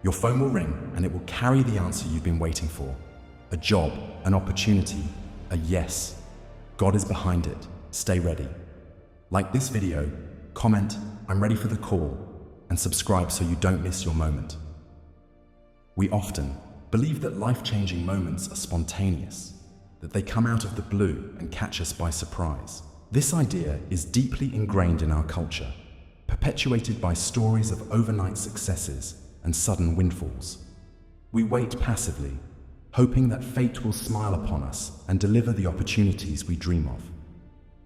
Your phone will ring and it will carry the answer you've been waiting for. A job, an opportunity, a yes. God is behind it. Stay ready. Like this video, comment, "I'm ready for the call," and subscribe so you don't miss your moment. We often believe that life-changing moments are spontaneous, that they come out of the blue and catch us by surprise. This idea is deeply ingrained in our culture, perpetuated by stories of overnight successes and sudden windfalls. We wait passively, hoping that fate will smile upon us and deliver the opportunities we dream of.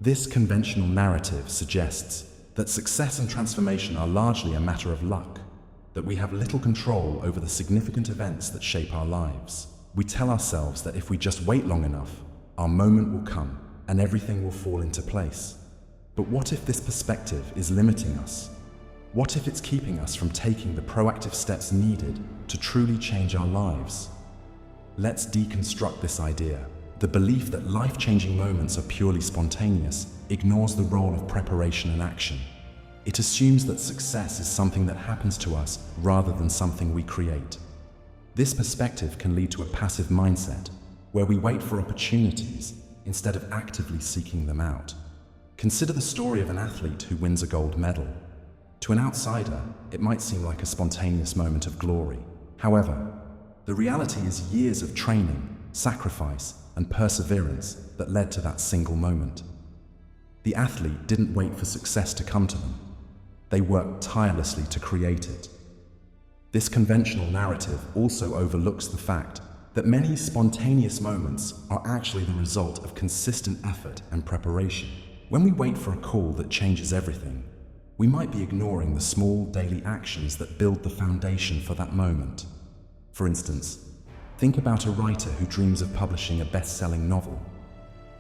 This conventional narrative suggests that success and transformation are largely a matter of luck, that we have little control over the significant events that shape our lives. We tell ourselves that if we just wait long enough, our moment will come and everything will fall into place. But what if this perspective is limiting us? What if it's keeping us from taking the proactive steps needed to truly change our lives? Let's deconstruct this idea. The belief that life-changing moments are purely spontaneous ignores the role of preparation and action. It assumes that success is something that happens to us rather than something we create. This perspective can lead to a passive mindset, where we wait for opportunities instead of actively seeking them out. Consider the story of an athlete who wins a gold medal. To an outsider, it might seem like a spontaneous moment of glory. However, the reality is years of training, sacrifice, and perseverance that led to that single moment. The athlete didn't wait for success to come to them. They worked tirelessly to create it. This conventional narrative also overlooks the fact that many spontaneous moments are actually the result of consistent effort and preparation. When we wait for a call that changes everything, we might be ignoring the small daily actions that build the foundation for that moment. For instance, think about a writer who dreams of publishing a best-selling novel.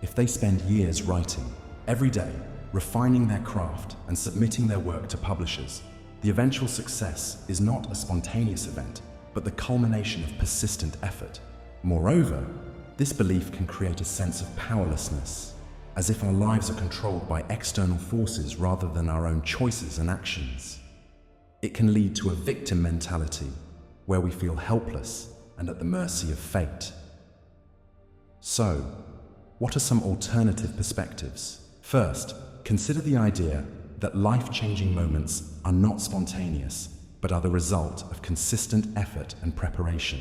If they spend years writing, every day, refining their craft and submitting their work to publishers, the eventual success is not a spontaneous event, but the culmination of persistent effort. Moreover, this belief can create a sense of powerlessness, as if our lives are controlled by external forces rather than our own choices and actions. It can lead to a victim mentality, where we feel helpless and at the mercy of fate. So, what are some alternative perspectives? First, consider the idea that life-changing moments are not spontaneous, but are the result of consistent effort and preparation.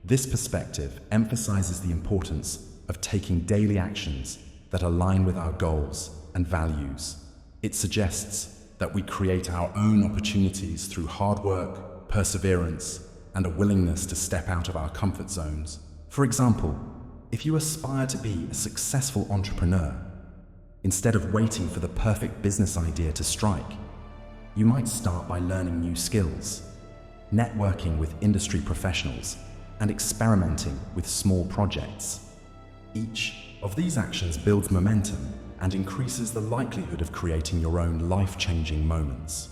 This perspective emphasizes the importance of taking daily actions that align with our goals and values. It suggests that we create our own opportunities through hard work, perseverance, and a willingness to step out of our comfort zones. For example, if you aspire to be a successful entrepreneur, instead of waiting for the perfect business idea to strike, you might start by learning new skills, networking with industry professionals, and experimenting with small projects. Each of these actions builds momentum and increases the likelihood of creating your own life-changing moments.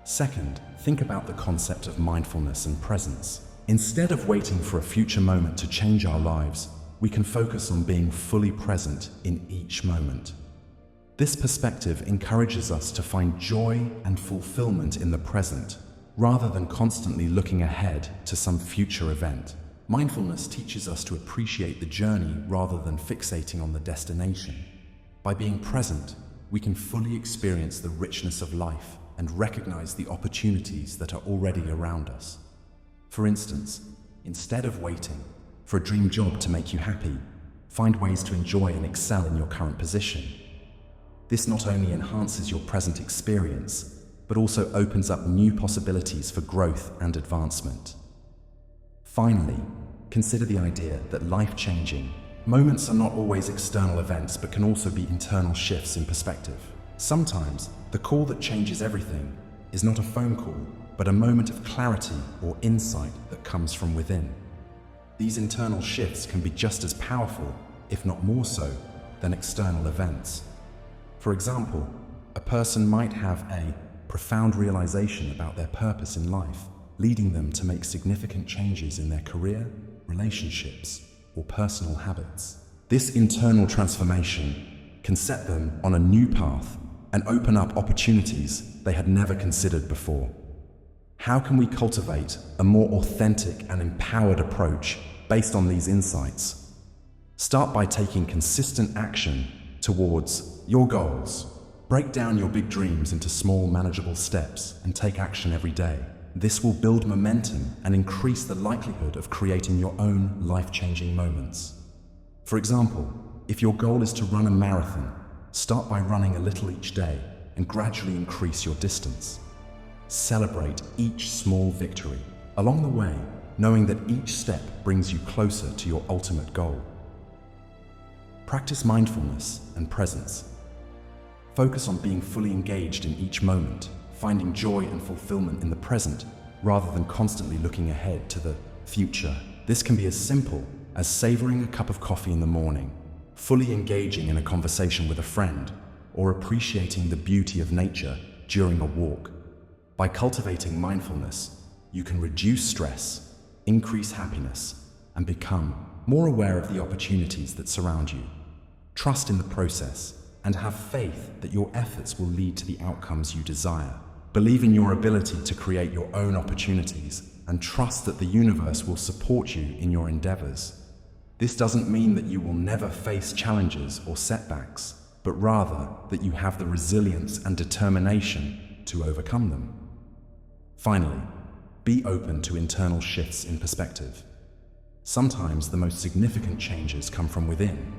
Second, think about the concept of mindfulness and presence. Instead of waiting for a future moment to change our lives, we can focus on being fully present in each moment. This perspective encourages us to find joy and fulfillment in the present, rather than constantly looking ahead to some future event. Mindfulness teaches us to appreciate the journey rather than fixating on the destination. By being present, we can fully experience the richness of life and recognize the opportunities that are already around us. For instance, instead of waiting for a dream job to make you happy, find ways to enjoy and excel in your current position. This not only enhances your present experience, but also opens up new possibilities for growth and advancement. Finally, consider the idea that life-changing moments are not always external events, but can also be internal shifts in perspective. Sometimes, the call that changes everything is not a phone call, but a moment of clarity or insight that comes from within. These internal shifts can be just as powerful, if not more so, than external events. For example, a person might have a profound realization about their purpose in life, leading them to make significant changes in their career, relationships, or personal habits. This internal transformation can set them on a new path and open up opportunities they had never considered before. How can we cultivate a more authentic and empowered approach based on these insights? Start by taking consistent action towards your goals. Break down your big dreams into small, manageable steps and take action every day. This will build momentum and increase the likelihood of creating your own life-changing moments. For example, if your goal is to run a marathon, start by running a little each day and gradually increase your distance. Celebrate each small victory along the way, knowing that each step brings you closer to your ultimate goal. Practice mindfulness and presence. Focus on being fully engaged in each moment, finding joy and fulfillment in the present rather than constantly looking ahead to the future. This can be as simple as savoring a cup of coffee in the morning, fully engaging in a conversation with a friend, or appreciating the beauty of nature during a walk. By cultivating mindfulness, you can reduce stress, increase happiness, and become more aware of the opportunities that surround you. Trust in the process and have faith that your efforts will lead to the outcomes you desire. Believe in your ability to create your own opportunities and trust that the universe will support you in your endeavors. This doesn't mean that you will never face challenges or setbacks, but rather that you have the resilience and determination to overcome them. Finally, be open to internal shifts in perspective. Sometimes the most significant changes come from within.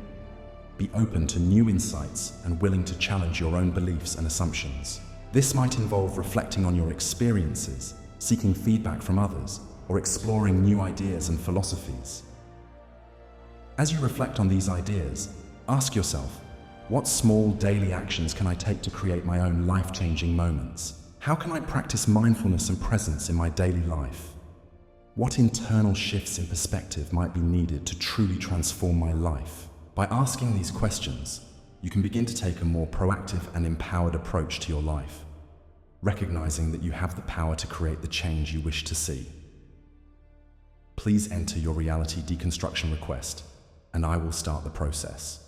Be open to new insights and willing to challenge your own beliefs and assumptions. This might involve reflecting on your experiences, seeking feedback from others, or exploring new ideas and philosophies. As you reflect on these ideas, ask yourself, what small daily actions can I take to create my own life-changing moments? How can I practice mindfulness and presence in my daily life? What internal shifts in perspective might be needed to truly transform my life? By asking these questions, you can begin to take a more proactive and empowered approach to your life, recognizing that you have the power to create the change you wish to see. Please enter your reality deconstruction request, and I will start the process.